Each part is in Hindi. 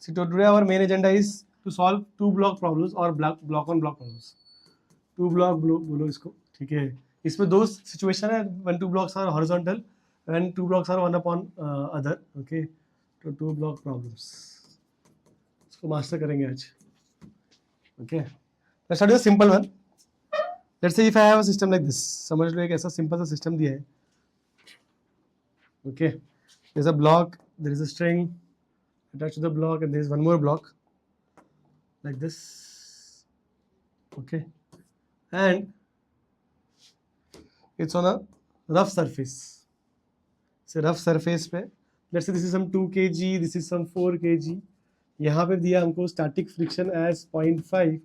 So today our main agenda is to solve two block problems or block on block problems. Two block बोलो इसको, ठीक है. इसमें दो सिचुएशन है, when two blocks are horizontal and two blocks are one upon other. Okay, तो two block problems इसको मास्टर करेंगे आज. Okay, let's start with a simple one. Let's say if I have a system like this, समझ लो एक ऐसा सिंपल सा सिस्टम दिया है. Okay, there's a block, there is a string attached to the block, and there is one more block like this. Okay, and it's on a rough surface. So rough surface पे, let's say this is some 2 kg, this is some 4 kg. यहाँ पे दिया हमको static friction as 0.5,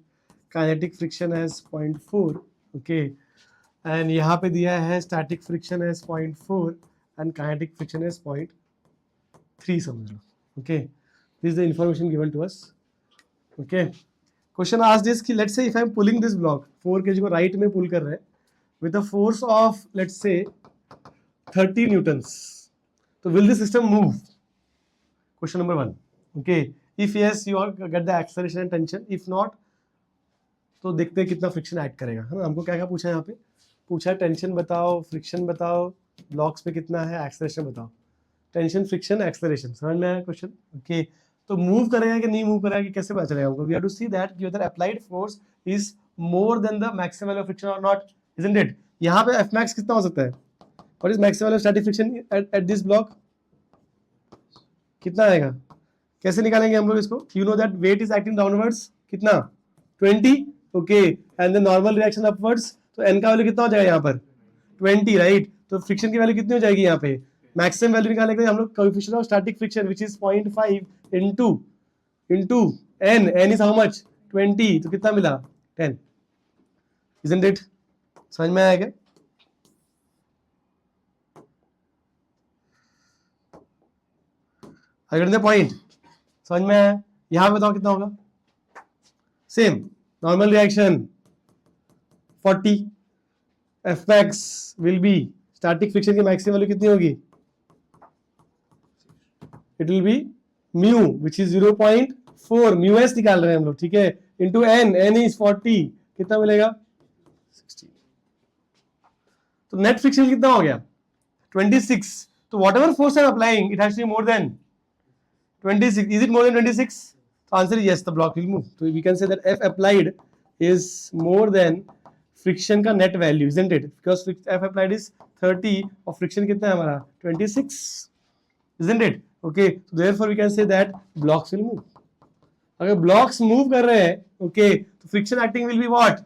kinetic friction as 0.4. Okay, and यहाँ पे दिया है static friction as 0.4 and kinetic friction as 0.3 समझ लो. Okay, this is the information given to us. Okay, question asked is कि let's say if I am pulling this block 4 kg को right में pull कर रहे हैं with a force of let's say 30 newtons, so will the system move? Question number 1. Okay, if yes you all get the acceleration and tension, if not तो देखते हैं कितना फ्रिक्शन ऐड करेगा, है ना. हमको क्या क्या पूछा है यहाँ पे, पूछा टेंशन बताओ, फ्रिक्शन बताओ, ब्लॉक्स पे कितना है, एक्सेलरेशन बताओ. टेंशन, फ्रिक्शन, एक्सेलरेशन, समझ में आया क्वेश्चन. ओके, तो मूव करेगा कि नहीं मूव करेगा कि कैसे पता चलेगा हमको. We have to see that whether applied force is more than the maximum value of friction और नॉट, इजंट इट. यहाँ पे एफ मैक्स कितना हो सकता है, what is maximum value of static friction at this block, कितना आएगा, कैसे निकालेंगे हम लोग इसको. You know that weight is acting downwards, कितना 20. Okay, and the normal reaction upwards, तो एन का वैल्यू कितना हो जाएगा यहाँ पर 20, राइट. तो फ्रिक्शन की वैल्यू कितनी हो जाएगी यहाँ पे, मैक्सिमम वैल्यू निकालने के लिए हम लोग coefficient of static friction which is 0.5 into n, n is how much 20, तो कितना मिला 10, इजंट इट. समझ में आया क्या. अगर पॉइंट समझ में आया. यहाँ पे बताओ कितना होगा, same normal reaction 40, F max will be, static friction की मैक्सिमम वैल्यू कितनी होगी, it will B mu which is 0.4, mu S निकाल रहे हैं हम लोग, ठीक है, इनटू एन, एन इज 40, कितना मिलेगा 16. तो नेट फ्रिक्शन कितना हो गया 26. तो whatever force I am applying it has to be more than 26. Is it more than 26? The answer is yes, the block will move. So we can say that F applied is more than friction का net value, isn't it? Because F applied is 30 और friction कितना है हमारा 26, isn't it? Okay, so therefore we can say that blocks will move. अगर blocks move कर रहे हैं, okay, तो friction acting will be what?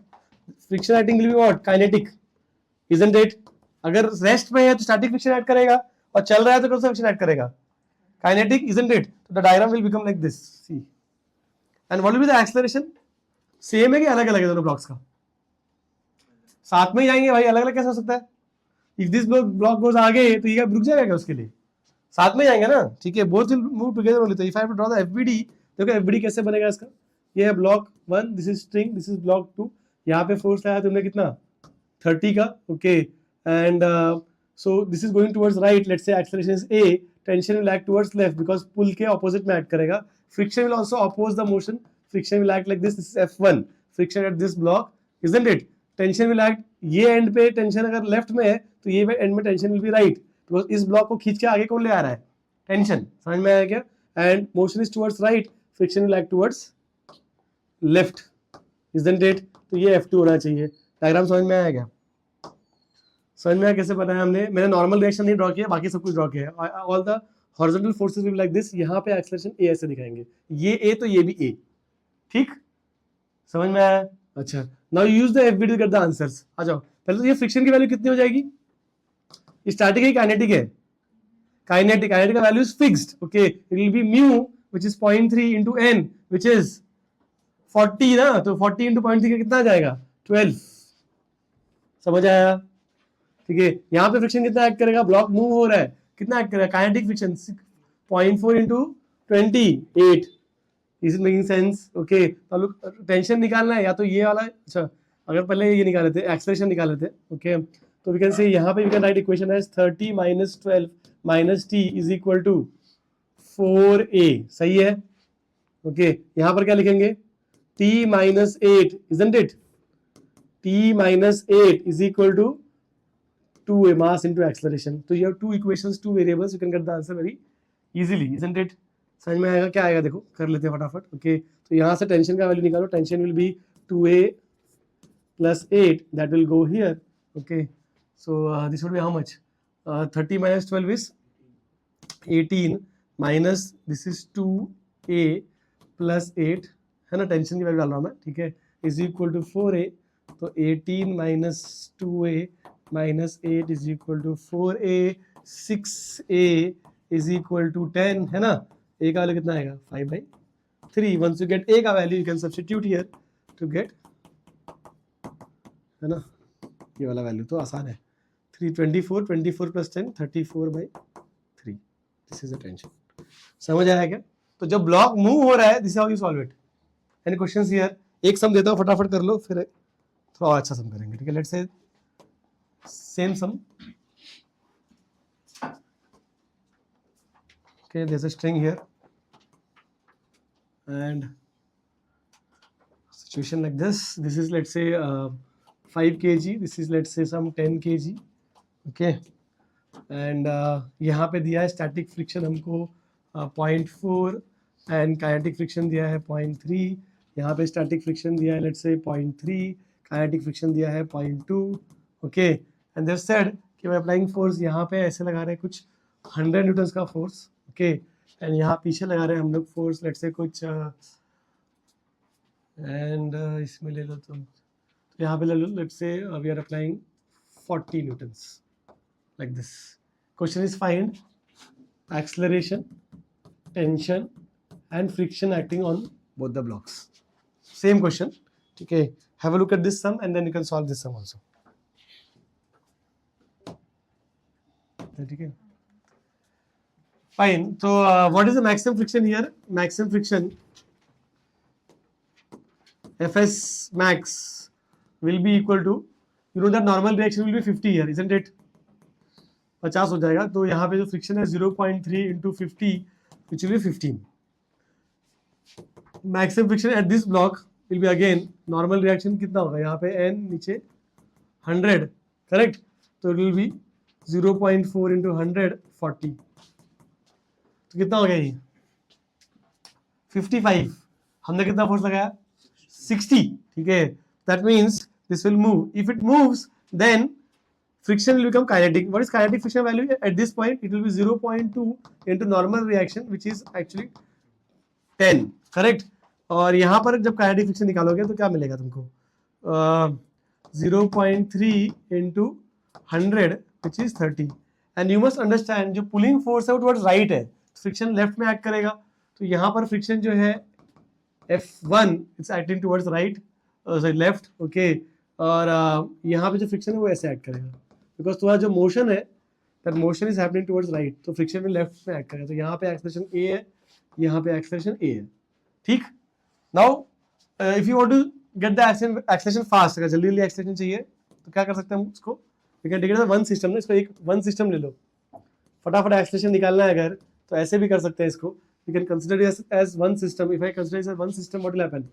Friction acting will be what? Kinetic, isn't it? अगर rest में है तो static friction add करेगा और चल रहा है तो कौन सा friction add करेगा, kinetic, isn't it? So the diagram will become like this. See, and what will be the acceleration? Same है कि अलग अलग है दोनों ब्लॉक्स का, साथ में ही जाएंगे भाई, अलग अलग कैसे हो सकता है. इफ दिस ब्लॉक गोज आगे तो ये रुक जाएगा क्या, उसके लिए साथ में जाएंगे ना, ठीक है, both will move together only. तो if I have to draw the FBD, देखो एफबीडी कैसे बनेगा इसका. ये है block 1, this is string, this is block 2. यहाँ पे फोर्स लगाया तुमने कितना 30 का, okay, and so this is going towards right, let's say acceleration is A, tension will act towards left because pull के ऑपोजिट में एक्ट करेगा. Friction will also oppose the motion, friction will act like this, this is F1, friction at this block, isn't it? Tension will act, ये एंड पे टेंशन अगर लेफ्ट में है तो ये एंड में tension will be right, because इस ब्लॉक को खींच के आगे कौन ले आ रहा है, टेंशन. समझ में आया क्या. And motion is towards right, friction will act towards left, isn't it? तो ये F2 होना चाहिए. डायग्राम समझ में आया क्या, समझ में आया कैसे बनाया हमने. मैंने नॉर्मल रिएक्शन नहीं ड्रॉ किया, बाकी सब कुछ ड्रॉ किया है. All the horizontal forces will be like this. यहाँ पे एक्सेलरेशन ए ऐसे दिखाएंगे, ये ए तो ये भी ए, ठीक, समझ में आया. अच्छा, now use the FBD to get the answers. आ जाओ, पहले तो ये फ्रिक्शन की वैल्यू कितनी हो जाएगी, स्टैटिक है काइनेटिक है, काइनेटिक, काइनेटिक का value is fixed, okay, it will B mu which is 0.3 into n which is 40 ना, तो 40 इनटू 0.3 का कितना आ जाएगा 12. समझ आया, ठीक है. यहाँ पे फ्रिक्शन कितना एक्ट करेगा, ब्लॉक मूव हो रहा है, कितना एक्ट करेगा, kinetic friction 0.4 into 28. Is it making sense. Okay, तो लोग टेंशन निकालना है या तो ये वाला, अच्छा अगर पहले ये निकाल लेते, एक्सेलरेशन निकाल लेते, ओके, तो वी कैन से यहाँ पे we can write equation as 30 - 12 - t is equal to 4a. सही है, ओके यहाँ पर क्या लिखेंगे, t minus 8, isn't it? t minus 8 is equal to 2a mass into acceleration. So you have two equations, two variables, you can get the answer very easily, isn't it? समझ में आएगा, क्या आएगा देखो, कर लेते हैं फटाफट. ओके तो यहाँ से टेंशन का वैल्यू निकालो, tension will be 2a plus 8, that will go here. Okay, so this would be how much? 30 minus 12 is 18 minus this is 2a plus 8 है ना, टेंशन की वैल्यू डाल रहा हूँ मैं, ठीक है, इज इक्वल टू 4a. तो 18 minus 2a minus 8 is equal to 4a, 6a is equal to 10 है ना. a का वैल्यू कितना आएगा 5/3. once you get a का value you can substitute here to get, है ना, ये वाला वैल्यू तो आसान है, 324, 24 plus 10 34/3. This is a tension. समझ आया क्या? तो जब ब्लॉक मूव हो रहा है, this how you solve it. Any questions here? एक सम देता हूँ, फटाफट कर लो, फिर थोड़ा और अच्छा सम करेंगे, ठीक है. Let's say same sum. okay, there's a string here and situation like this. This is let's say 5 kg, this is let's say some 10 kg. okay, and यहाँ पे दिया है स्टैटिक फ्रिक्शन हमको 0.4 एंड काइनेटिक फ्रिक्शन दिया है 0.3. यहाँ पे स्टैटिक फ्रिक्शन दिया है लेट्स से 0.3, काइनेटिक फ्रिक्शन दिया है 0.2. ओके, एंड देव सेड कि मैं अप्लाइंग फोर्स यहाँ पे ऐसे लगा रहे हैं कुछ 100 न्यूटन्स का फोर्स. ओके, एंड यहाँ पीछे लगा रहे हैं हम लोग फोर्स लेट्स से कुछ एंड इसमें ले लो तुम, तो यहाँ पे ले लो let's say we are applying 40 newtons like this. Question is find acceleration, tension and friction acting on both the blocks. Same question. Okay, have a look at this sum and then you can solve this sum also. Okay, fine. So what is the maximum friction here? Maximum friction Fs max will be equal to, you know that normal reaction will be 50 here, isn't it? 50 हो जाएगा. तो यहाँ पे जो फ्रिक्शन है 0.3 into 50 which will be 15. Maximum friction at this block will be again, normal reaction कितना होगा यहाँ पे n नीचे 100, करेक्ट. तो इट विल बी 0.4 into 100 40. तो कितना हो गया ये 55. हमने कितना फोर्स लगाया 60, ठीक है. That means this will move. If it moves then friction will become kinetic. What is kinetic friction value? At this point, it will be 0.2 into normal reaction, which is actually 10, correct? और यहाँ पर जब kinetic friction निकालोगे तो क्या मिलेगा तुमको? 0.3 into 100, which is 30. And you must understand, जो pulling force है वो towards right है, friction left में act करेगा. तो यहाँ पर friction जो है F1, it's acting towards right, sorry left, okay. और यहाँ पे जो friction है वो ऐसे act करेगा. बिकॉज तुम्हारा जो मोशन है that motion is happening towards right, तो फ्रिक्शन में लेफ्ट में एक्ट करेगा. तो यहाँ पे एक्सेलरेशन ए है, यहाँ पे एक्सेलरेशन ए है, ठीक. Now if you want to get the acceleration fast, अगर जल्दी जल्दी एक्सेलरेशन चाहिए तो क्या कर सकते हैं हम उसको, we can take it as one system ना. इसको एक वन सिस्टम ले लो, फटाफट एक्सेलरेशन निकालना है अगर तो ऐसे भी कर सकते हैं इसको. You can consider as one system. If I consider as one system what will happen,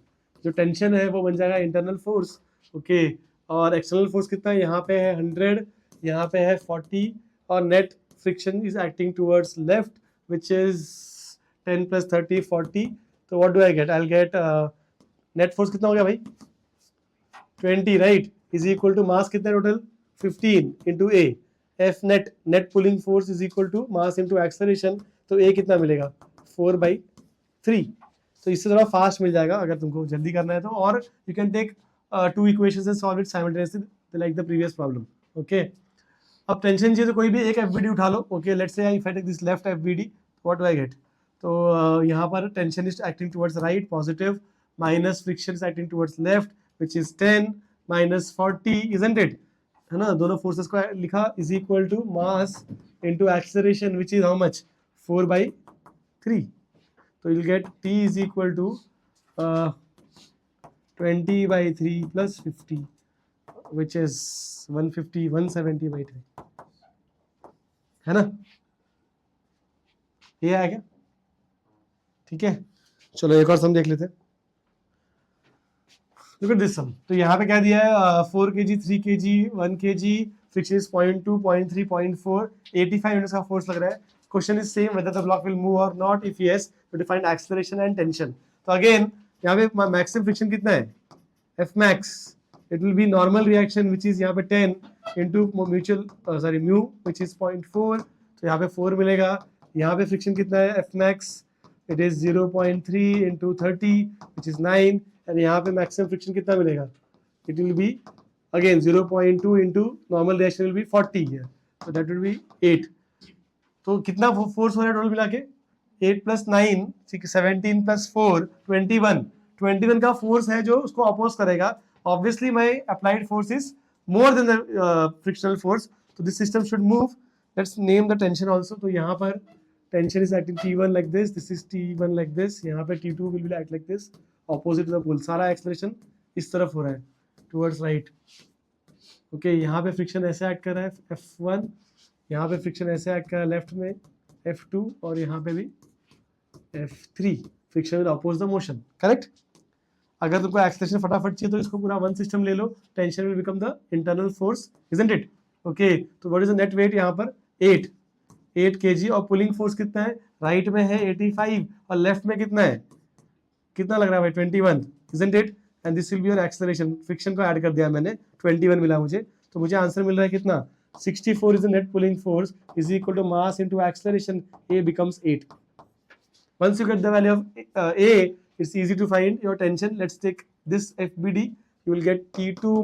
जो टेंशन है वो बन जाएगा इंटरनल फोर्स. ओके, और एक्सटर्नल फोर्स कितना है, यहाँ पे है 100, यहाँ पे है 40, और net friction is acting towards left which is 10 plus 30 40. तो what do I get, I will get net force कितना हो गया भाई 20, right, is equal to mass कितना total 15 into A. F net, net pulling force is equal to mass into acceleration. तो ए कितना मिलेगा 4/3. तो इससे थोड़ा फास्ट मिल जाएगा अगर तुमको जल्दी करना है तो. और you can take two equations and solve it simultaneously like the previous problem. Okay, अब टेंशन चाहिए तो कोई भी एक FBD उठा लो. Okay, let's say if I take this left FBD, what do I get. तो यहाँ पर tension is acting towards right positive, minus friction is acting towards left which is 10 minus 40, isn't it, है ना. दोनों फोर्सेस को लिखा is equal to mass into acceleration which is how much 4/3. तो you'll get T is equal to 20/3 plus 50, which is 150, 170/3, है ना. ये आ गया, ठीक है. चलो एक और सम देख लेते हैं। Look at this sum. तो यहाँ पे क्या दिया है 4 kg 3 kg 1 kg friction is 0.2 0.3 0.4 85 units का फोर्स लग रहा है। Question is same whether the block will move or not, if yes to define acceleration and tension। तो अगेन यहाँ पे मैक्सिमम फ्रिक्शन कितना है F max, it will be normal reaction which is यहाँ पे 10 into mutual mu which is 0.4, तो यहाँ पे 4 मिलेगा। यहाँ पे फ्रिक्शन कितना है F max, it is 0.3 into 30 which is 9, and यहाँ पे मैक्सिमम फ्रिक्शन कितना मिलेगा, it will be again 0.2 into normal reaction will be 40 here, so that will be 8। तो कितना फोर्स हो रहा है टोटल मिला के 8 + 9 17 + 4 21 का फोर्स है जो उसको अपोज करेगा। Obviously my applied force is more than the frictional force, तो this system should move. Let's name the tension also. तो यहाँ पर tension is acting T1 like this is T1 like this, यहाँ पे T2 will be act like this opposite to the pull. सारा एक्सेलरेशन इस तरफ हो रहा है टुवर्ड्स राइट। ओके, यहाँ पे फ्रिक्शन ऐसे एक्ट कर रहा है F1, यहाँ पे फ्रिक्शन ऐसे एक्ट कर रहा है लेफ्ट में F2, और यहाँ पे भी F3। Friction will oppose the motion, correct. अगर तुमको एक्सेलरेशन फटाफट चाहिए तो इसको पूरा वन सिस्टम ले लो, tension will become the internal force, isn't it. Okay, तो what is the net weight यहाँ पर 8 kg, और पुलिंग फोर्स कितना है, राइट में है 85 और लेफ्ट में कितना है, कितना लग रहा है भाई 21, isn't it. And this will be your acceleration. Friction को ऐड कर दिया मैंने, 21 मिला मुझे, तो मुझे आंसर मिल रहा है कितना 64 is the net pulling force is equal to mass into acceleration, A becomes 8। Once you get the value of A, it's easy to find your tension। Let's take this FBD, you will get T2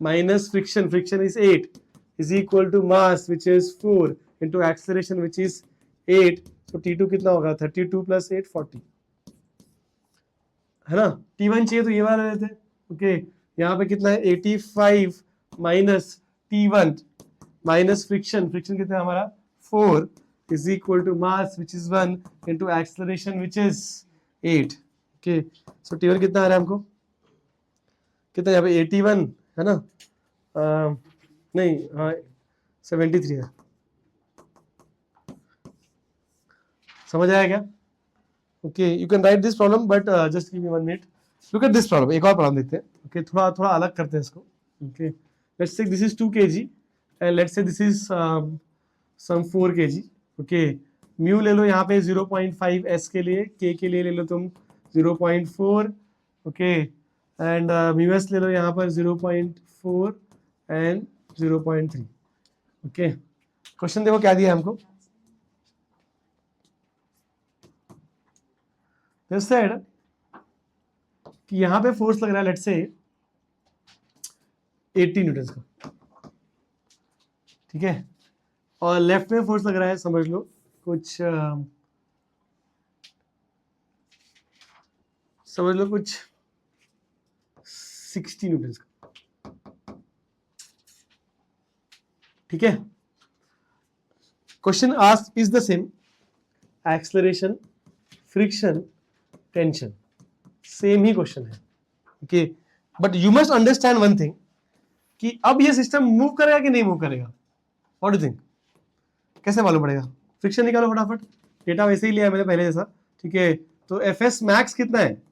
minus friction is 8 is equal to mass which is 4 into acceleration which is 8, so T2 कितना होगा 32 + 8 40, है ना। T1 चाहिए तो ये वाला लेते हैं। ओके, यहाँ पे कितना है 85 माइनस T1 माइनस फ्रिक्शन कितना है हमारा 4 is equal to mass which is 1 into acceleration which is 8। Okay, so T1 कितना आ रहा है हमको, कितना यहाँ पे 81 है ना, नहीं हाँ 73 है। समझ आया क्या? Okay, you can write this problem but just give me 1 minute. Look at this problem, एक और प्रॉब्लम देखते हैं। ओके, थोड़ा अलग करते हैं इसको। Okay, let's say this is 2 kg and let's say this is some 4 kg। Okay, mu ले लो यहाँ पे 0.5 s के लिए, k के लिए ले लो तुम 0.4। ओके, एंड म्यू एस ले लो यहाँ पर 0.4 एंड 0.3। ओके, क्वेश्चन देखो क्या दिया है हमको। दिस साइड कि यहाँ पे फोर्स लग रहा है लेट्स से 80 न्यूटन का, ठीक है, और लेफ्ट में फोर्स लग रहा है समझ लो कुछ 60 न्यूटन का, ठीक है। Question asked is the same, acceleration, friction, tension, same ही क्वेश्चन है। Okay, but you must understand one thing कि अब ये सिस्टम मूव करेगा कि नहीं मूव करेगा। व्हाट डू थिंक, कैसे मालूम पड़ेगा? फ्रिक्शन निकालो फटाफट, डेटा वैसे ही लिया मैंने पहले जैसा, ठीक है। तो एफ एस मैक्स कितना है,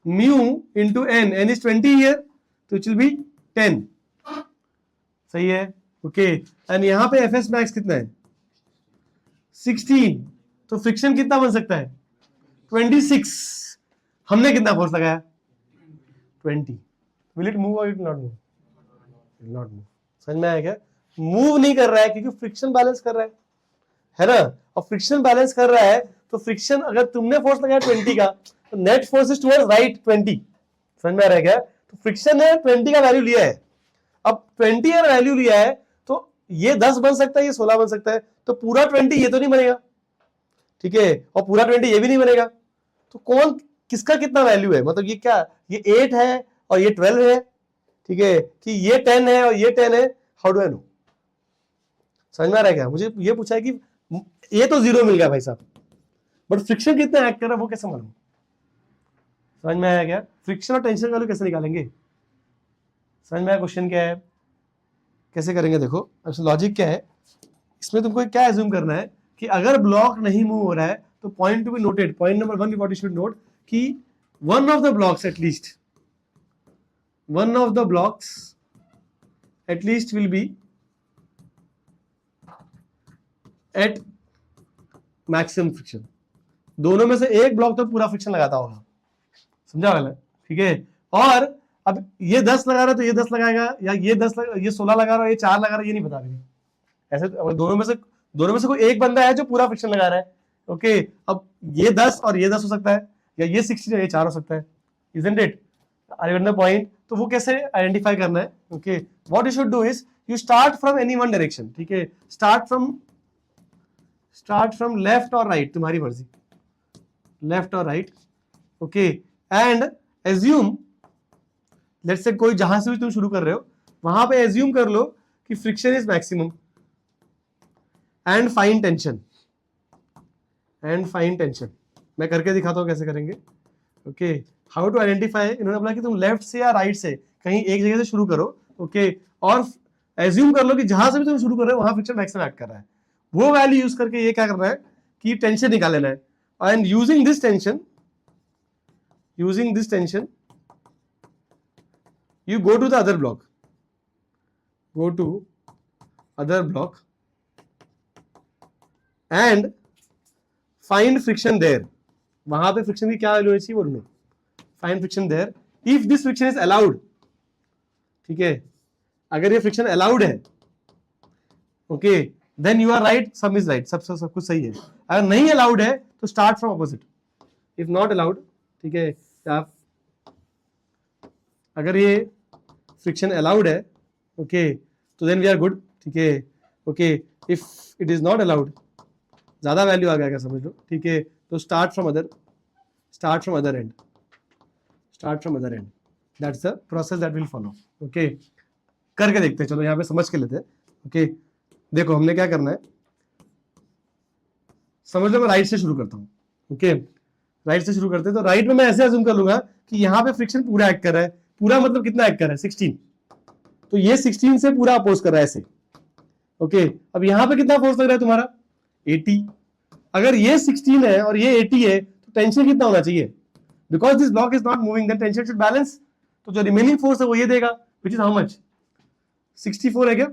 mu into N, N is 20 here, तो इट विल बी 10, सही है। ओके, एंड यहाँ पे एफ एस मैक्स कितना है 16, तो फ्रिक्शन कितना बन सकता है 26। हमने कितना फोर्स लगाया 20, विल इट मूव और it not move? Will not move. समझ में आया क्या? मूव नहीं कर रहा है क्योंकि फ्रिक्शन बैलेंस कर रहा है ना, और फ्रिक्शन बैलेंस कर रहा है तो फ्रिक्शन, अगर तुमने फोर्स लगाया 20 का तो net force is towards right 20। समझ में आ रहा है क्या? तो फ्रिक्शन है 20 का वैल्यू लिया है, अब 20 का वैल्यू लिया है तो ये 10 बन सकता है, ये 16 बन सकता है, तो पूरा 20 ये तो नहीं बनेगा, ठीक है, और पूरा 20 ये भी नहीं बनेगा। तो कौन किसका कितना वैल्यू है, मतलब ये क्या, ये 8 है और ये 12 है, ठीक है, कि ये 10 है और ये 10 है, हाउ डू आई नो? समझ में आ रहा है क्या? मुझे ये पूछा है कि ये तो 0 मिल गया भाई साहब, बट फ्रिक्शन कितना एक्ट कर रहा है वो कैसे मालूम? समझ में आया क्या? फ्रिक्शन और टेंशन वैल्यू कैसे निकालेंगे? समझ में आया क्वेश्चन क्या है, कैसे करेंगे? देखो अब लॉजिक क्या है इसमें, तुमको क्या एज्यूम करना है कि अगर ब्लॉक नहीं मूव हो रहा है तो point to be noted, point number 1 what you should note कि one of the blocks at least will be at maximum friction. दोनों में से एक ब्लॉक तो पूरा फ्रिक्शन लगाता होगा, समझा वाला, ठीक है। और अब ये 10 लगा रहा है तो ये 10 लगाएगा, या ये 16 लगा रहा है, ये 4 लगा रहा है, ये नहीं बता रही ऐसे। दोनों में से कोई एक बंदा है जो पूरा फ्रिक्शन लगा रहा है, ओके। अब ये 10 और ये 10 हो सकता है, या ये 16 और ये 4 हो सकता है, isn't it? Are you getting the point? तो वो कैसे आइडेंटिफाई करना है, okay. What you should do is you start from any one direction, ठीक है। स्टार्ट फ्रॉम लेफ्ट और राइट, तुम्हारी मर्जी, लेफ्ट और right, okay. And assume, let's say कोई जहां से भी तुम शुरू कर रहे हो वहां पे एज्यूम कर लो कि friction is maximum and fine tension, मैं करके दिखाता हूं कैसे करेंगे, ओके। हाउ टू आइडेंटिफाई, इन्होंने बोला कि तुम लेफ्ट से या राइट से कहीं एक जगह से शुरू करो, ओके। और एज्यूम कर लो कि जहां से भी तुम शुरू कर रहे हो वहां फ्रिक्शन मैक्सिमम एक्ट कर रहा है। वो वैल्यू यूज करके ये क्या करना है कि टेंशन निकाल लेना है, and using this tension you go to the other block and find friction there। वहां पे फ्रिक्शन की क्या वैल्यू होनी चाहिए बोलूं, find friction there if this friction is allowed, ठीक है। अगर ये फ्रिक्शन अलाउड है, okay, then you are right, sum is right, सब कुछ सही है। अगर नहीं अलाउड है तो start from opposite, if not allowed, ठीक है। आप अगर ये फ्रिक्शन अलाउड है, ओके, तो देन वी आर गुड, ठीक है, okay. If it is not allowed, ज्यादा वैल्यू आ गया समझ लो, ठीक है, तो start from other and, that's the process that will follow, okay. करके देखते हैं, चलो यहाँ पे समझ के लेते हैं, ओके। देखो हमने क्या करना है, समझ लो मैं राइट से शुरू करता हूँ, ओके। राइट से शुरू करते हैं तो राइट में मैं ऐसे अज्यूम कर लूंगा कि यहाँ पे फ्रिक्शन पूरा एक्ट कर रहा है, पूरा मतलब कितना एक्ट कर रहा है 16, तो ये 16 से पूरा अपोज कर रहा है ऐसे, ओके। अब यहाँ पे कितना फोर्स लग रहा है तुम्हारा 80, अगर ये 16 है और ये 80 है तो टेंशन कितना होना चाहिए, because this block is not moving then tension should balance, तो जो रिमेनिंग फोर्स है वो ये देगा, विच इज हाउ मच 64 है क्या,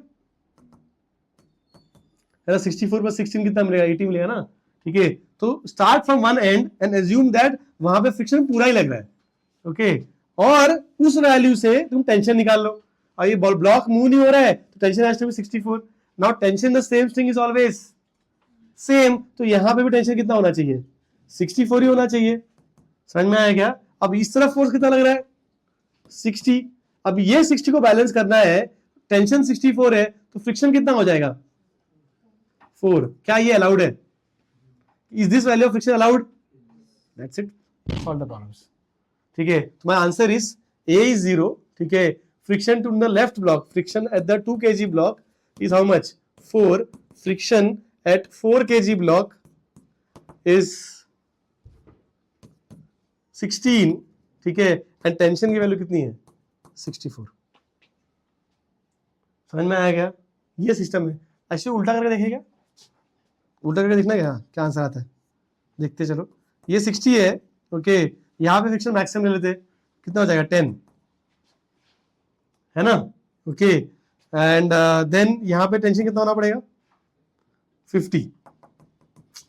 64 पर 16 कितना मिलेगा 80 मिलेगा ना, ठीक है। तो start from one and and assume that वहां पे फ्रिक्शन पूरा ही लग रहा है, ओके। और उस वैल्यू से तुम टेंशन निकाल लो, और ये ब्लॉक मूव नहीं हो रहा है तो tension has to be 64। Now tension the same thing is always same, तो यहां पे भी टेंशन कितना होना चाहिए 64 ही होना चाहिए, समझ में आया क्या? अब इस तरफ फोर्स कितना लग रहा है 60, अब ये 60 को बैलेंस करना है, टेंशन 64 है तो फ्रिक्शन कितना हो जाएगा 4। क्या ये अलाउड है? Is this value of friction allowed? That's it, solve the problems, ठीक है। तो my answer is A is 0, ठीक है। Friction to the left block, friction at the 2 kg block is how much 4, friction at 4 kg block is 16, ठीक है। एंड टेंशन की वैल्यू कितनी है 64, समझ में आया क्या? ये सिस्टम है। ऐसे उल्टा करके देखेगा, उल्टा करके देखना क्या आंसर आता है, देखते चलो। ये 60 है, ओके, यहाँ पे फ्रिक्शन मैक्सिमम ले लेते, कितना हो जाएगा 10, है ना, ओके। एंड देन यहाँ पे टेंशन कितना होना पड़ेगा 50,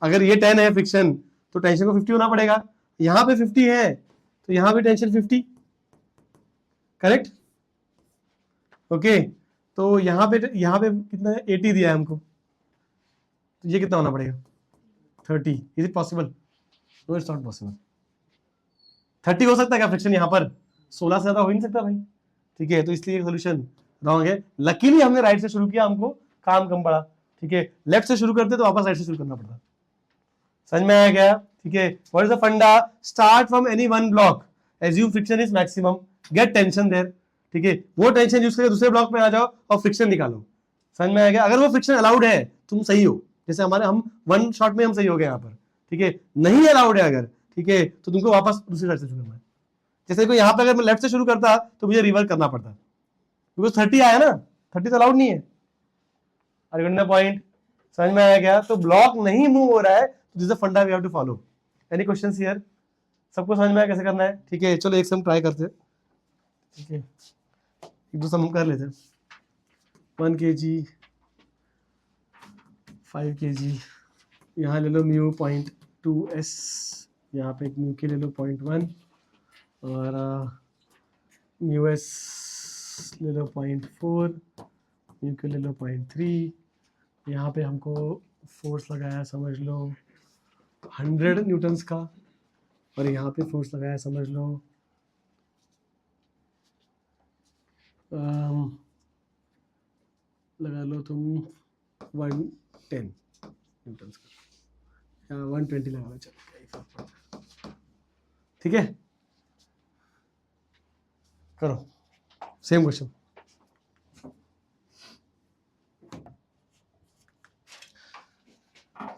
अगर ये 10 है फ्रिक्शन तो टेंशन को 50 होना पड़ेगा, यहाँ पे 50 है तो यहाँ पे टेंशन 50, करेक्ट, ओके। तो यहाँ पे कितना है 80 दिया है हमको, तो ये कितना होना पड़ेगा 30, is it possible? No it's not possible. 30 हो सकता है क्या फ्रिक्शन यहाँ पर? 16 से ज्यादा हो ही नहीं सकता भाई, ठीक है। तो इसलिए सोल्यूशन रॉन्ग है। लकीली हमने राइट से शुरू किया, हमको काम कम पड़ा, ठीक है। लेफ्ट से शुरू करते तो वापस राइट से शुरू करना पड़ता, समझ में आया क्या? ठीक है। What is the funda? Start from any one block, assume friction is maximum, get tension there, ठीक है। वो टेंशन यूज करके दूसरे ब्लॉक में आ जाओ और फ्रिक्शन निकालो, समझ में आया क्या? अगर वो फ्रिक्शन अलाउड है तुम सही हो, जैसे हम वन शॉट में हम सही हो गए यहाँ पर, ठीक है। नहीं अलाउड है अगर, ठीक है, तो तुमको वापस दूसरी साइड से शुरू करना है। जैसे को यहाँ पे अगर मैं लेफ्ट से शुरू करता तो मुझे रिवर्स करना पड़ता, बिकॉज 30 आया ना, 30 तो अलाउड नहीं है। Are you getting the point? समझ में आया क्या? तो ब्लॉक नहीं मूव हो रहा है, this is the funda we have to follow. Any questions here? सबको समझ में आया कैसे करना है? ठीक है, चलो एक सम ट्राई करते हैं. ठीक है, एक दो सम हम कर लेते हैं. 1 kg 5 kg, यहाँ ले लो म्यू 0.2s, यहाँ पे एक म्यू के ले लो 0.1 और म्यू एस ले लो 0.4, म्यू के ले लो 0.3. यहाँ पे हमको फोर्स लगाया समझ लो 100 न्यूटन्स का, और यहाँ पे फोर्स लगाया समझ लो लगा लो तुम 110 न्यूटन्स का, या 120 लगा लो. चलो ठीक है, करो सेम क्वेश्चन.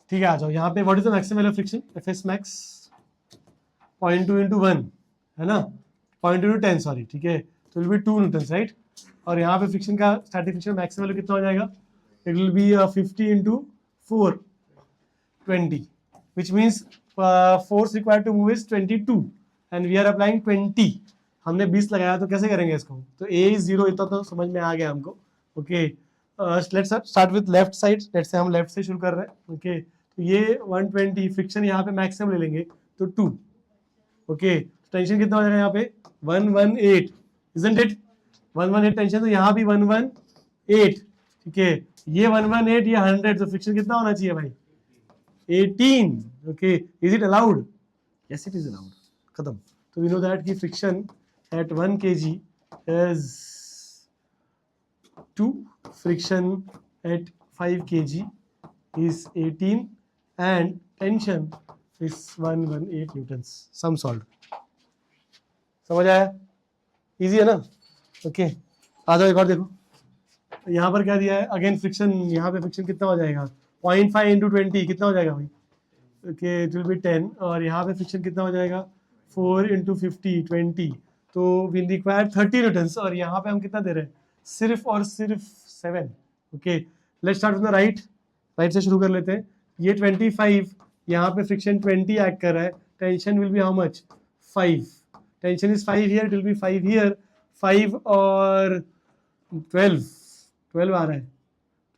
ठीक है, आ जाओ यहाँ पे. What is the maximum value of friction? F S max 0.2 into 1 है ना, 0.2 into 10 सॉरी. ठीक है, तो विल बी 2 न्यूटन्स राइट. और यहाँ पे फ्रिक्शन का स्टैटिक फ्रिक्शन मैक्सिमम वैल्यू कितना हो जाएगा? It will be 50 into 4 20, which means force required to move is 22 and we are applying 20. हमने 20 लगाया, तो कैसे करेंगे इसको? तो a is 0, इतना तो समझ में आ गया हमको. Okay, let's start with left side. Let's say हम लेफ्ट से शुरू कर रहे हैं. ओके, तो ये 120 फ्रिक्शन यहाँ पे मैक्सिमम ले लेंगे तो 2. ओके, टेंशन कितना हो जाएगा यहाँ पे? 118, isn't it? 118 टेंशन, तो यहाँ भी 118. ठीक है, ये 118, ये 100, तो फ्रिक्शन कितना होना चाहिए भाई? 18. Okay, is it allowed? Yes it is allowed. खत्म. तो वी नो दैट की friction at 1 kg is 2, friction at 5 kg is 18 and tension is 118 newtons. Sum solved. समझ आया? इजी है ना? ओके, आ जाओ एक और देखो. यहाँ पर क्या दिया है? अगेन फ्रिक्शन, यहाँ पे फ्रिक्शन कितना हो जाएगा? 0.5 into 20 कितना हो जाएगा भाई? Okay, it will be 10. और यहाँ पे फ्रिक्शन कितना हो जाएगा? 4 into 50 20, तो विल रिक्वायर 30 न्यूटन्स. और यहाँ पे हम कितना दे रहे हैं? सिर्फ और सिर्फ 7. Okay, let's start from the right. Right से शुरू कर लेते हैं. ये 25, यहाँ पे फ्रिक्शन 20 एक्ट कर रहा है. Tension will be how much? 5. Tension is 5 here, it will B 5 here. 5 और 12 आ रहा है.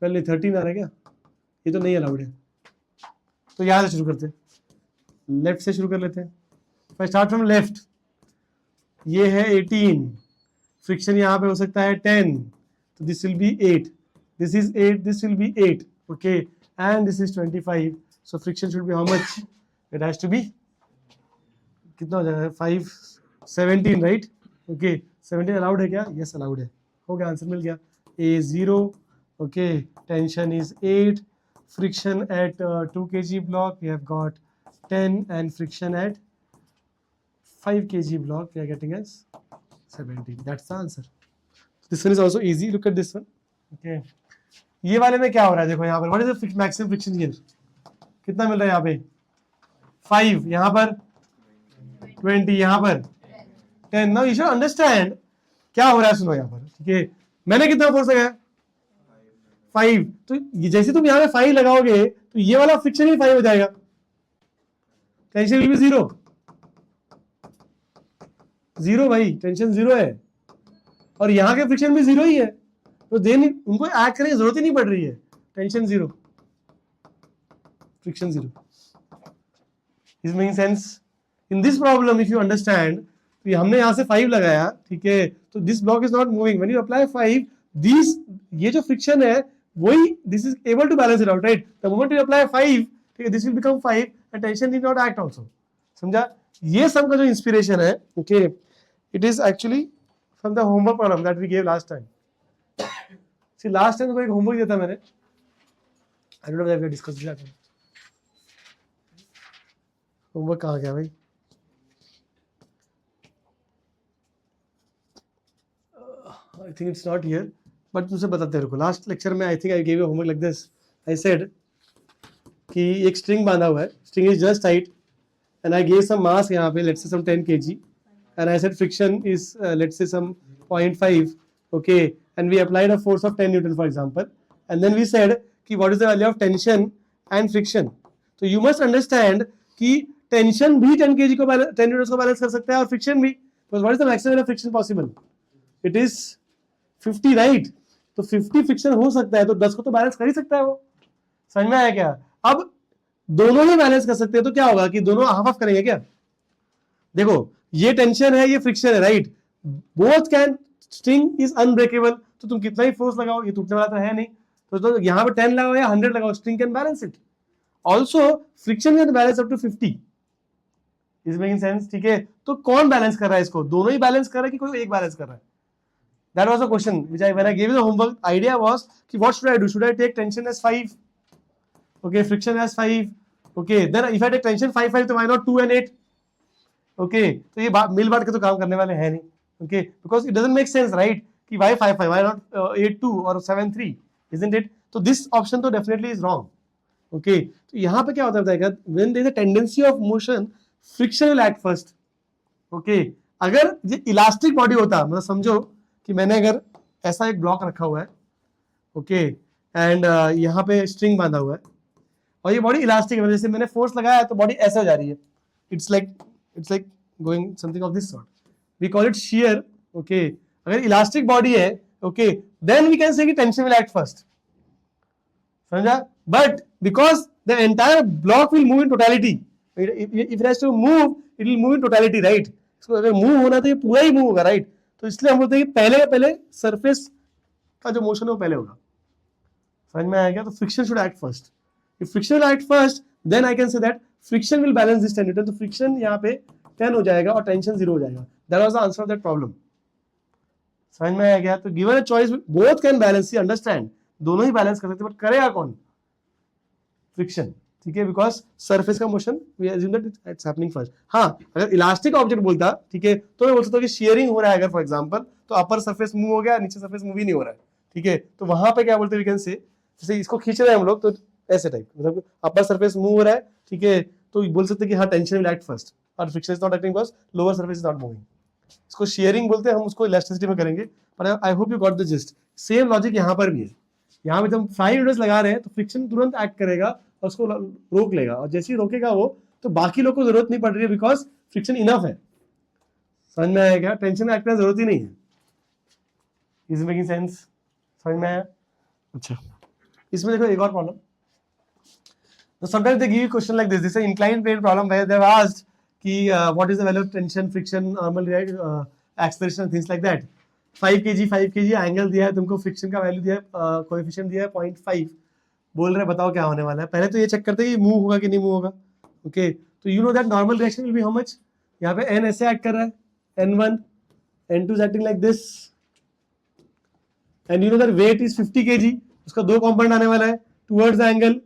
12 नहीं, 13 आ रहा है क्या? ये तो नहीं अलाउड है. तो यहाँ से शुरू करते हैं, लेफ्ट से शुरू कर लेते हैं. Start from left. ये है 18, फ्रिक्शन यहाँ पे हो सकता है 10, तो this will be 8. This is 8, this will be 8. Okay, and this is 25. So friction should be how much? It has to be कितना हो जाएगा? 5 17 राइट. ओके, 17 अलाउड है क्या? यस अलाउड है. हो गया, आंसर मिल गया. A 0. Okay, tension is 8. Friction at 2 kg block we have got 10 and friction at 5 kg block we are getting as 17. That's the answer. This one is also easy. Look at this one. Okay, ये वाले में क्या हो रहा है? देखो यहाँ पर, what is the maximum friction here? कितना मिल रहा है यहाँ पे? 5, यहाँ पर 20, यहाँ पर 10. Now you should understand क्या हो रहा है. सुनो यहाँ पर, ठीक है, मैंने कितना फोर्स लगाया? 5. तो जैसे तुम यहाँ पे 5 लगाओगे तो ये वाला फ्रिक्शन ही 5 हो जाएगा. टेंशन विल बी 0 भाई, टेंशन 0 है. और यहाँ के फ्रिक्शन भी 0 ही है, तो देन उनको ऐड करने की जरूरत ही नहीं पड़ रही है. Tension 0, friction 0. Is making sense? In this problem if you understand, तो हमने यहाँ से 5 लगाया, ठीक है, तो this block is not moving. When you apply 5, this ये जो फ्रिक्शन है वही, this is able to balance it out right. The moment you apply 5, ठीक है, this will become 5 and tension need not act also. समझा? ये सब का जो इंस्पिरेशन है, okay, it is actually from the homework problem that we gave last time. See last time को एक होमवर्क दिया था मैंने, I don't know that we discuss that. Homework कहाँ गया भाई? I think it's not here, but तुझे बताते रुको. लास्ट लेक्चर में I think I gave you homework like this. I said कि एक स्ट्रिंग बांधा हुआ है, string is just tight, and I gave some mass यहाँ पे, let's say some 10 kg, and I said friction is let's say some 0.5, okay, and we applied a force of 10 Newton for example, and then we said कि what is the value of tension and friction. तो यू मस्ट अंडरस्टैंड कि टेंशन भी 10 kg को 10 न्यूटन को बैलेंस कर सकता है और फ्रिक्शन भी. तो what is the maximum friction possible? It is 50, right? तो 50 फ्रिक्शन हो सकता है, तो 10 को तो बैलेंस कर ही सकता है वो. समझ में आया क्या? अब दोनों ही बैलेंस कर सकते हैं, तो क्या होगा कि दोनों हाफ हाफ करेंगे क्या? देखो, ये टेंशन है, ये फ्रिक्शन है, right? Both can, string is unbreakable, तो तुम कितना ही फोर्स लगाओ ये टूटने वाला तो है नहीं. तो यहाँ पे 10 लगाओ या 100 लगाओ, string can balance it. Also friction can balance up to 50. Is making sense? ठीक है. तो कौन बैलेंस कर रहा है इसको? दोनों ही बैलेंस कर रहा है कि कोई एक बैलेंस कर रहा है? That was a question which when I gave you the homework, idea was कि what should I do? Should I take tension as 5? Okay, friction as 5. Okay, then if I take tension 5, तो why not 2 and 8? Okay, तो ये मिल बांट के तो काम करने वाले हैं नहीं. Okay, because it doesn't make sense, right? कि why 5, why not 8, 2 or 7, 3? Isn't it? तो this option तो definitely is wrong. Okay, तो यहाँ पे क्या होता है? When there is a tendency of motion, friction will act first. Okay, अगर ये इलास्टिक बॉडी होता, मतलब समझो कि मैंने अगर ऐसा एक ब्लॉक रखा हुआ है, ओके, एंड यहाँ पे स्ट्रिंग बांधा हुआ है और ये बॉडी इलास्टिक है, जैसे मैंने फोर्स लगाया तो बॉडी ऐसे हो जा रही है. It's like going something of this sort. We call it shear. Okay, अगर इलास्टिक बॉडी है, okay, then we can say कि टेंशन विल एक्ट फर्स्ट. समझा? But because the entire block will move in totality. If it has to move, it will move in totality, right? इसको अगर मूव होना तो ये पूरा ही मूव होगा, राइट? तो इसलिए हम बोलते हैं कि पहले सरफेस का जो मोशन है वो पहले होगा. समझ में आया क्या? तो friction should act first. If friction will act first, then I can say that friction will balance this 10 newton. तो फ्रिक्शन यहाँ पे 10 हो जाएगा और टेंशन 0 हो जाएगा. That was the answer of that problem. समझ में आया क्या? तो given a choice, both can balance. You understand, दोनों ही बैलेंस कर सकते हैं, बट करेगा कौन? फ्रिक्शन. ठीक है, बिकॉज सरफेस का motion we assume that it's happening first. हाँ, अगर इलास्टिक ऑब्जेक्ट बोलता, ठीक है, तो मैं बोल सकता हूँ कि शेयरिंग हो रहा है अगर फॉर एग्जांपल, तो अपर सरफेस मूव हो गया, नीचे सरफेस मूव ही नहीं हो रहा है. ठीक है, तो वहां पे क्या बोलते हैं? वी कैन से, जैसे इसको खींच रहे हैं हम लोग, तो ऐसे टाइप, मतलब अपर सरफेस मूव हो रहा है, ठीक है, तो बोल सकते हैं कि हाँ, टेंशन विल एक्ट फर्स्ट और friction is not acting because lower surface is not moving. इसको शेयरिंग बोलते हैं, हम उसको इलास्टिसिटी में करेंगे, पर आई hope you got the gist. Same logic यहाँ पर भी है. यहाँ पे जब 5 न्यूटन लगा रहे हैं तो फ्रिक्शन तुरंत एक्ट करेगा और उसको रोक लेगा, और जैसे ही रोकेगा वो, तो बाकी लोग को जरूरत नहीं पड़ रही है बिकॉज फ्रिक्शन इनफ है. समझ में आया क्या? टेंशन एक्ट करने की जरूरत ही नहीं है. Is making sense? समझ में आया? अच्छा, इसमें देखो एक और प्रॉब्लम. तो sometimes they give you question like this. This is inclined plane problem where they have asked कि what is the value of tension, friction, normal acceleration, things like that. 5 kg angle दिया है तुमको, फ्रिक्शन का वैल्यू दिया है, कोएफिशिएंट दिया है 0.5. बोल रहे बताओ क्या होने वाला है. पहले तो ये चेक करते हैं कि मूव होगा कि नहीं मूव होगा. ओके, तो you know that normal reaction will be how much. यहाँ पे n ऐसे एक्ट कर रहा है, n1, n2 is acting like this, and you know that weight is 50 kg. उसका 2 कंपोनेंट आने वाला है towards the angle.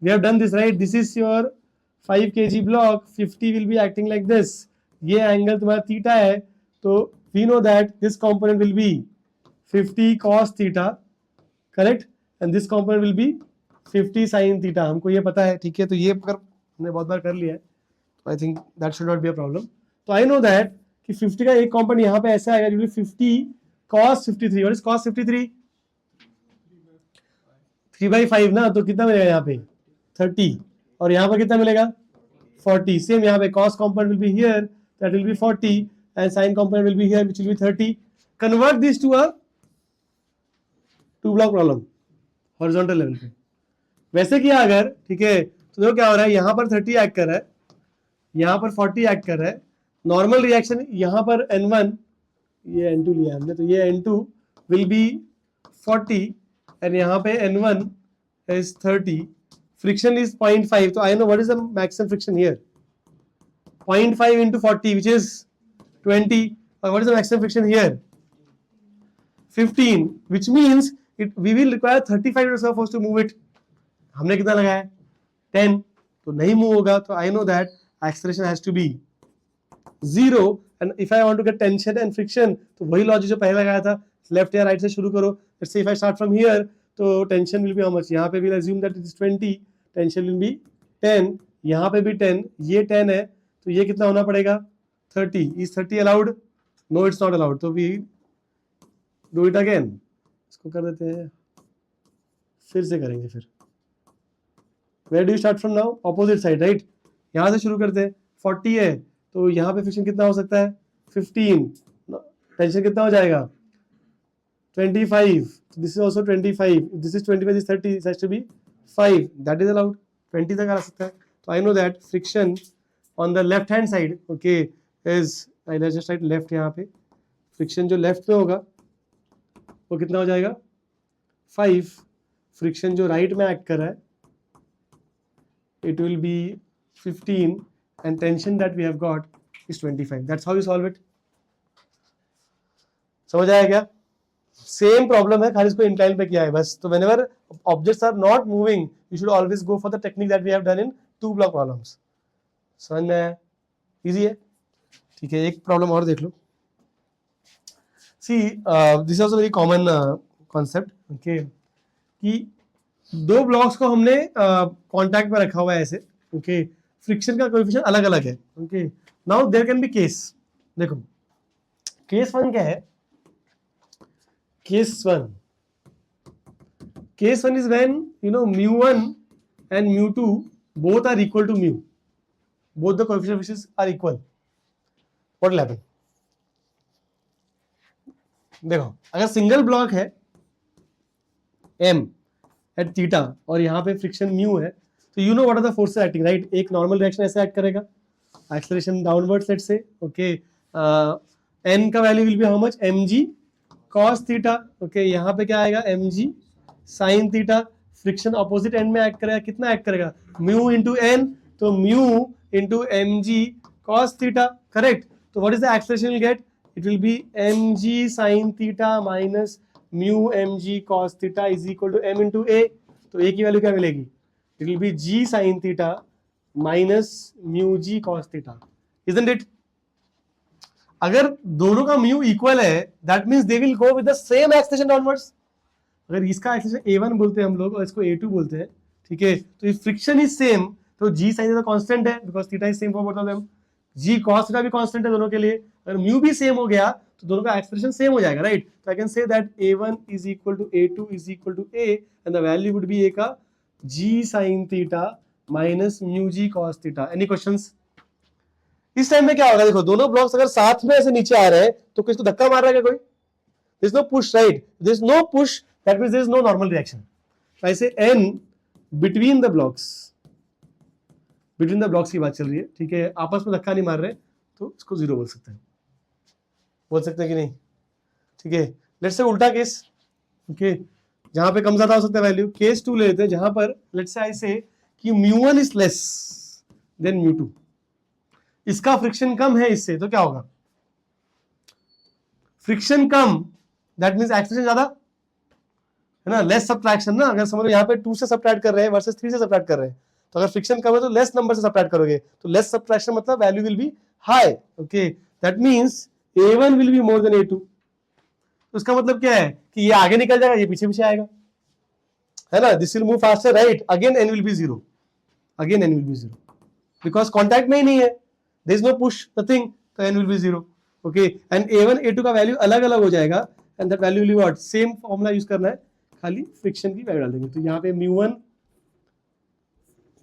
We have done this, right? This is your 5 kg block, 50 will be acting like this. ये एंगल तुम्हारा थीटा है, तो we know that this component will be 50 cos theta, correct, and this component will be 50 sin theta. हमको ये पता है, ठीक है, तो ये अगर हमने बहुत बार कर लिया है, तो I think that should not be a problem. तो आई नो दैट कि 50 का एक कंपोनेंट यहाँ पे ऐसा आएगा, 50 cos 53. What is cos 53? 3/5 ना, तो कितना मिलेगा यहाँ पे? 30. और यहाँ पर कितना मिलेगा? 40. सेम यहाँ पे cos component will be here, that will be 40, and sin component will be here, which will be 30. Convert this to a 2 block problem, horizontal level पे. वैसे किया अगर, ठीक है, तो देखो क्या हो रहा है. यहाँ पर 30 एक्ट कर रहा है, यहाँ पर 40 एक्ट कर रहा है. नॉर्मल रिएक्शन यहाँ पर n1, ये n2 लिया हमने, तो ये n2 विल बी 40 एंड यहाँ पे n1 is 30. Friction is 0.5, so I know what is the maximum friction here. 0.5 into 40, which is 20. What is the maximum friction here? 15, which means we will require 35 newtons of force to move it. हमने कितना लगाया? 10. तो नहीं मूव होगा, तो I know that acceleration has to be 0. And if I want to get tension and friction, तो वही लॉजिक जो पहले लगाया था, लेफ्ट या राइट से शुरू करो. Let's say if I start from here, तो tension will be how much? यहाँ पे will assume that it is 20, tension will be 10, यहाँ पे भी 10, ये 10 है, तो ये कितना होना पड़ेगा? 30. Is 30 allowed? No, it's not allowed. तो वी डू इट अगेन. इसको कर देते हैं फिर से करेंगे। फिर where do you start from now? Opposite side, right? यहां से शुरू करते हैं। 40 है तो यहाँ पे फ्रिक्शन कितना हो सकता है? 15। टेंशन कितना हो जाएगा? 25. This is also 25. This is 25, this 30, this has to be 5. That is allowed. 20 तक आ सकता है. तो I know that friction on the left hand side, okay, is, I just write left यहाँ पे. फ्रिक्शन जो लेफ्ट में होगा वो कितना हो जाएगा? 5. फ्रिक्शन जो राइट में एक्ट कर रहा है, it will be 15 and tension that we have got is 25. That's how you solve it. समझ आया क्या? सेम प्रॉब्लम है, खाली इसको इंक्लाइन पे किया है बस. तो whenever objects are not moving, you should always go for the technique that we have done in 2 block problems. समझ में आया? इजी है. ठीक है, एक प्रॉब्लम और देख लो. See, this is also very common concept, okay, कि दो ब्लॉक्स को हमने कांटेक्ट में रखा हुआ है ऐसे, ओके. फ्रिक्शन का कोएफिशिएंट अलग अलग है, okay. Now there can be case. देखो केस 1 क्या है? Case 1 is when you know mu1 and mu2 both are equal to mu. Both the coefficients are equal. What will happen? देखो अगर सिंगल ब्लॉक है m एट थीटा और यहाँ पे फ्रिक्शन म्यू है, तो you know what are the forces acting, right? एक नॉर्मल रिएक्शन ऐसे एक्ट करेगा, acceleration downwards let's say, okay. n का value will be how much? mg cos theta, okay. यहाँ पे क्या आएगा? mg sin theta. Friction opposite end में एक्ट करेगा, कितना एक्ट करेगा? म्यू इंटू एन, तो mu into mg cos theta, correct. तो what is the acceleration will get? It will be mg sin theta minus mu mg cos theta is equal to m into a. तो a की वैल्यू क्या मिलेगी? It will be g sin theta minus mu g cos theta, isn't it? अगर दोनों का mu इक्वल है, that means they will go with the same acceleration downwards. अगर इसका एक्सेलरेशन a1 बोलते हैं हम लोग और इसको a2 बोलते हैं, ठीक है, तो if friction is same, तो g sin theta कांस्टेंट है because theta is same for both of them. g cos theta भी कांस्टेंट है दोनों के लिए. अगर mu भी सेम हो गया तो दोनों का एक्सप्रेशन सेम हो जाएगा, राइट? तो आई can say that a1 is equal to a2 is equal to a and the value would be a का g sin theta minus mu g cos theta. Any questions? इस टाइम में क्या होगा? देखो दोनों ब्लॉक्स अगर साथ में ऐसे नीचे आ रहे हैं तो किसको धक्का मार रहा है क्या कोई? There is no push, right? There is no push, that means there is no normal reaction. तो ऐसे n between the blocks की बात चल रही है, ठीक है, आपस में धक्का नहीं मार रहे, तो इसको जीरो बोल सकते हैं. बोल सकते हैं कि नहीं? ठीक है. लेट्स से उल्टा केस, ओके, जहां पे कम ज्यादा हो सकता है वैल्यू. केस 2 ले लेते हैं जहां पर लेट्स से आई से कि mu1 is less than mu2. इसका फ्रिक्शन कम है इससे, तो क्या होगा? Friction come, that means acceleration ज्यादा है ना. लेस सब्ट्रैक्शन ना. अगर समझ लो यहाँ पे 2 से सब्ट्रैक्ट कर रहे हैं वर्सेस 3 से सब्ट्रैक्ट कर रहे हैं, तो अगर फ्रिक्शन कम है तो लेस नंबर से सब्ट्रैक्ट करोगे, तो लेस सब्ट्रैक्शन मतलब value will B high, okay. That means a1 will be more than a2. तो इसका मतलब क्या है कि ये आगे निकल जाएगा, ये पीछे पीछे आएगा, है ना. This will move faster, right? Again n will be 0. Again n will be 0 because contact में ही नहीं है. There is no push, nothing, तो n will be 0, okay. And a1 a2 का वैल्यू अलग अलग हो जाएगा and that value will be what? Same formula use करना है, खाली फ्रिक्शन की वैल्यू डाल देंगे. तो यहाँ पे mu1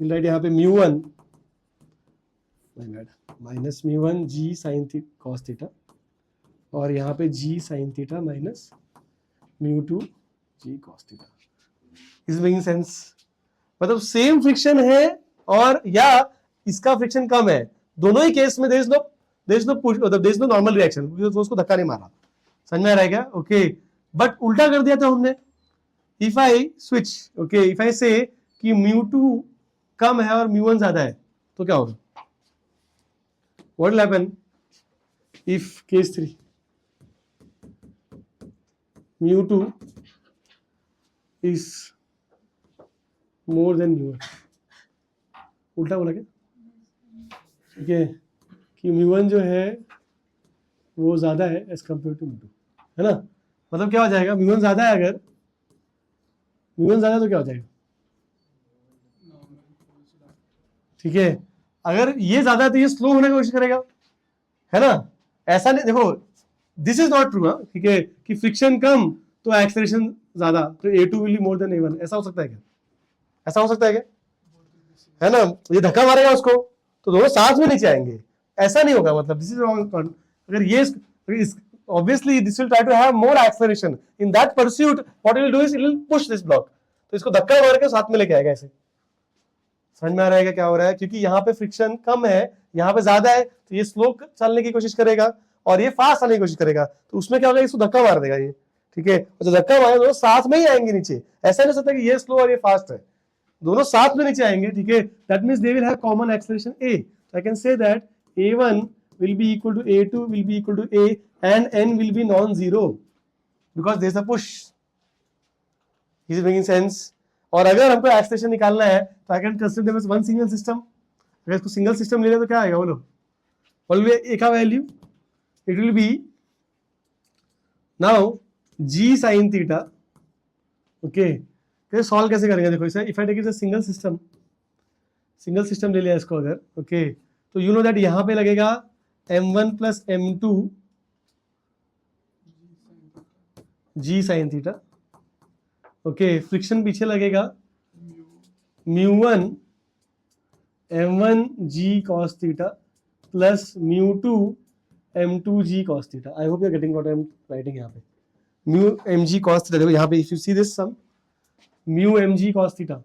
राइट, यहाँ पे mu1 minus mu1 g sin cos theta और यहाँ पे g sin theta minus mu2 g cos theta. Is making sense? मतलब सेम फ्रिक्शन है और या इसका फ्रिक्शन कम है, दोनों ही केस में देयर इज नो पुश, मतलब there is no normal reaction, क्योंकि उसको धक्का नहीं मारा. समझ में आ रहा है क्या? ओके. बट उल्टा कर दिया था हमने. If I switch, okay, if I से कि mu2 कम है और mu1 ज्यादा है, तो क्या होगा? What will happen if case 3 mu2 is more than mu1? उल्टा बोला क्या? ठीक है, कि mu1 जो है वो ज्यादा है एज कम्पेयर टू mu2, है ना. मतलब क्या हो जाएगा? mu1 ज्यादा है, अगर mu1 ज्यादा है तो क्या हो जाएगा? ठीक है, अगर ये ज्यादा है तो ये स्लो होने की कोशिश करेगा, है ना. ऐसा नहीं, देखो दिस इज नॉट ट्रू, ठीक है, कि फ्रिक्शन कम तो एक्सेलरेशन ज्यादा, तो A2 will be more then A1, ऐसा हो सकता है क्या? ऐसा हो सकता है क्या? है ना, ये धक्का मारेगा उसको तो दोनों साथ में नीचे आएंगे, ऐसा नहीं होगा, मतलब दिस इज रॉन्ग। अगर ये obviously this will try to have more acceleration in that pursuit, what it will do is it will push this block, तो इसको धक्का मार के साथ में लेके आएगा ऐसे। समझ में आ रहा है क्या हो रहा है? क्योंकि यहाँ पे फ्रिक्शन कम है, यहाँ पे ज्यादा है, तो ये स्लो चलने की कोशिश करेगा और ये फास्ट आने की कोशिश करेगा, तो उसमें क्या होगा, इसको धक्का मार देगा ये, ठीक है। और जो धक्का मारेगा दोनों साथ में ही आएंगे नीचे, ऐसा नहीं हो सकता कि ये स्लो और ये फास्ट है, दोनों साथ में नीचे आएंगे, ठीक है। That means they will have common acceleration a, so I can say that a1 will be equal to a2 will be equal to a and n will be non-zero because there is a push. Is it making sense? और अगर हमको एक्सेलरेशन निकालना है तो I can consider them as one single system. अगर इसको सिंगल सिस्टम ले लें तो क्या आएगा बोलो? बोलो ए का value it will be now g sin theta. Okay. Solve कैसे करेंगे? देखो इसे if I take it a single system ले लिया इसको अगर, ओके, तो यू नो दैट यहाँ पे लगेगा m1 plus m2 g sin theta, okay. Friction पीछे लगेगा μ1 m1 g cos theta plus μ2 m2 g cos theta. I hope you are getting what I am writing यहाँ पे, म्यू mg cos थीटा। देखो यहाँ पे if you see this sum mu mg cos theta,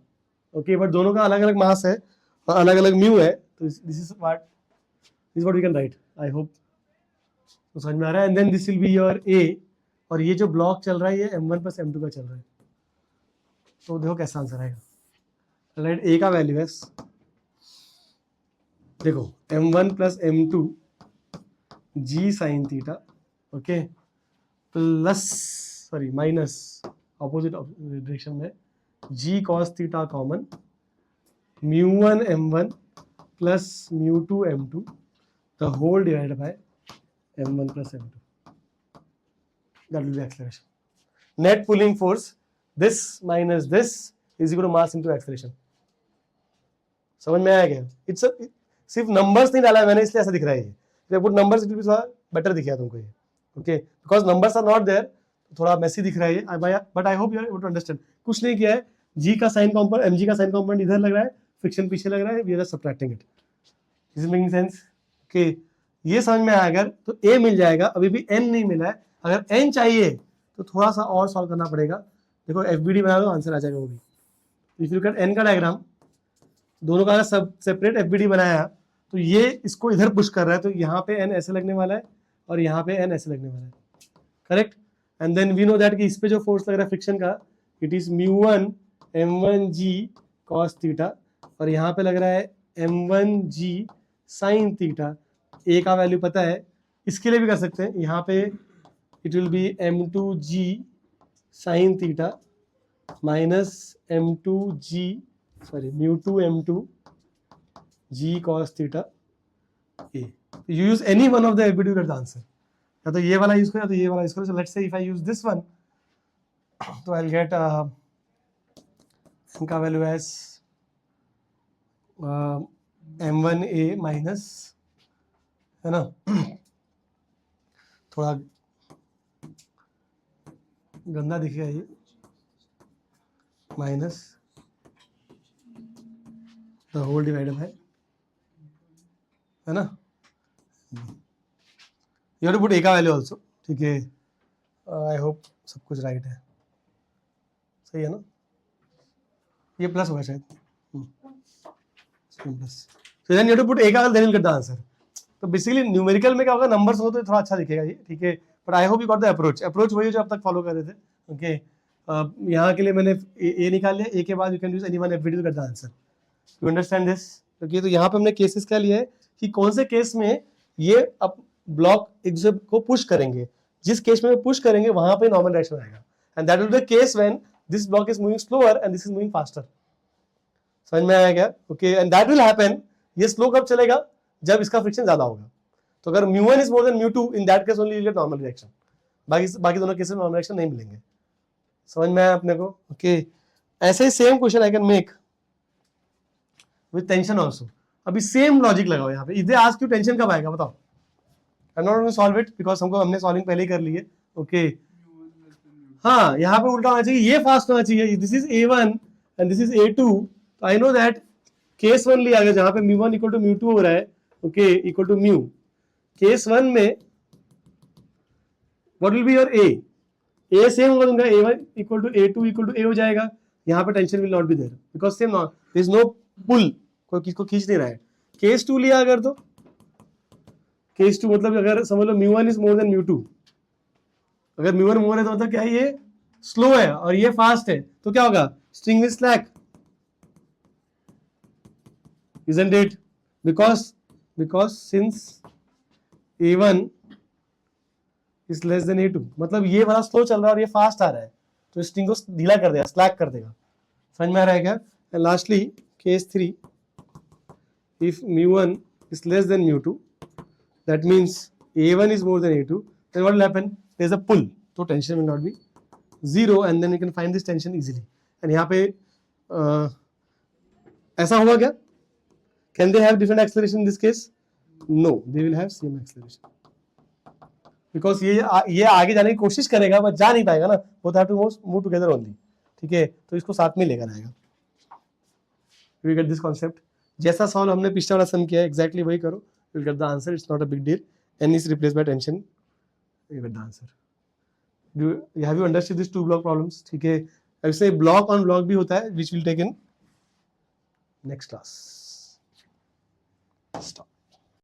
okay, but दोनों का अलग अलग मास है और अलग अलग म्यू है, तो this is what we can write. I hope तो समझ में आ रहा है। And then this will be your a, और ये जो ब्लॉक चल रहा है ये m1 प्लस m2 का चल रहा है, तो देखो कैसा आंसर आएगा। राइट, a का वैल्यू है, देखो m1 plus m2 g sine theta, okay, plus sorry minus opposite direction में g cos theta common μ1 m1 plus μ2 m2 the whole divided by m1 plus m2, that will be acceleration. Net pulling force this minus this is equal to mass into acceleration. समझ में आया क्या? इट्स सिर्फ नंबर्स नहीं डाला है मैंने इसलिए ऐसा दिख रहा है ये, put numbers it will be थोड़ा बेटर दिखेगा तुमको ये, okay, because numbers are not there, थोड़ा मेसी दिख रहा है ये, but I hope you are able to understand. कुछ नहीं किया है, जी का साइन कॉम्पोनेंट mg का साइन कॉम्पोनेंट इधर लग रहा है, फ्रिक्शन पीछे लग रहा है, we are subtracting it. Is it making sense? Okay, ये समझ में आया अगर तो a मिल जाएगा, अभी भी n नहीं मिला है, अगर n चाहिए तो थोड़ा सा और सॉल्व करना पड़ेगा। देखो FBD बना दो, आंसर आ जाएगा वो भी। If you look at n का डायग्राम, दोनों का अगर सब सेपरेट FBD बनाया तो ये इसको इधर पुश कर रहा है, तो यहाँ पे n ऐसे लगने वाला है और यहाँ पे n ऐसे लगने वाला है, correct. And then we know that कि इस पे जो फोर्स लग रहा है फ्रिक्शन का, it is μ1 m1g cos theta, और यहाँ पे लग रहा है m1g sin थीटा। a का वैल्यू पता है, इसके लिए भी कर सकते हैं, यहाँ पे it will be m2g sin theta minus m2g sorry μ2 m2 g cos theta a। You use any one of the FBD to get the answer, या तो ये वाला यूज करो या तो ये वाला यूज करो। So let's say if I use this one, तो आई विल गेट इनका वैल्यू एज m1a माइनस, है ना, थोड़ा गंदा दिखेगा ये, minus the whole divided by, है ना, you have to put a का वैल्यू आल्सो, ठीक है। आई होप सब कुछ राइट है, सही है ना, ये प्लस होगा शायद, plus, so then you have to put a का value, then you get the answer. तो बेसिकली न्यूमेरिकल में क्या होगा, नंबर्स हो तो थोड़ा अच्छा दिखेगा ये, ठीक है, but I hope you got the approach वही जो अब तक फॉलो कर रहे थे, ओके। यहाँ के लिए मैंने a निकाल लिया, a के बाद you can use any one FBD to get the answer, you understand this, okay. तो यहाँ पे हमने केसेस क्या लिया है कि कौन से केस में ये अब ब्लॉक एक दूसरे को पुश करेंगे, जिस केस में पुश करेंगे वहां पे नॉर्मल डायरेक्शन आएगा, and that will be the case when this block is moving slower and this is moving faster. समझ में आया क्या? Okay, and that will happen, ये स्लो कब चलेगा, जब इसका फ्रिक्शन ज्यादा होगा। तो अगर μ1 is more than μ2, in that case only you get normal direction, बाकी दोनों केसेस में नॉर्मल डायरेक्शन नहीं मिलेंगे। समझ में आया अपने को? ओके, ऐसे ही same question I can make with tension also. अभी सेम लॉजिक लगाओ यहाँ पे, इधर आज क्यों टेंशन कब आएगा बताओ? I am not going to solve it because हमने सॉल्विंग पहले ही कर ली है, ओके। हाँ यहाँ पे उल्टा होना चाहिए, ये फास्ट होना चाहिए, this is A1 and this is A2, तो आई नो दैट केस 1 लिया गया जहां पे μ1 इक्वल टू μ2 हो रहा है, okay equal to mu, case 1 में what will be your A same होगा तुमका, A1 equal to A2 equal to A हो जाएगा, यहाँ पे tension will not be there because same not, there is no pull, कोई किसको खींच नहीं रहा है। केस 2 लिया अगर, तो केस 2 मतलब अगर समझ लो μ1 इज मोर देन μ2, अगर μ1 मोर है तो मतलब क्या है, ये स्लो है और ये फास्ट है, तो क्या होगा, string will slack, isn't it, because since A1 is less than A2, मतलब ये वाला स्लो चल रहा है और ये फास्ट आ रहा है, तो स्ट्रिंग को ढीला कर देगा, स्लैक कर देगा, समझ में आ रहा है क्या। And lastly case 3, if μ1 is less than μ2, that means A1 is more than A2, then what will happen, there is a pull, so tension will not be 0 and then you can find this tension easily। and यहाँ पे ऐसा होगा क्या, can they have different acceleration in this case, no, they will have same acceleration, because ये आगे जाने की कोशिश करेगा बट जा नहीं पाएगा ना, both have to move together only, ठीक है, तो इसको साथ में लेकर आएगा। you get this concept, जैसा सॉल्व हमने पिछले वाला सम किया है एग्जैक्टली वही करो, you will get the answer, it's not a big deal, n is replaced by tension, you get the answer। have you understood these two block problems, ठीक है, ऐसे block on block भी होता है which will take in next class। Stop।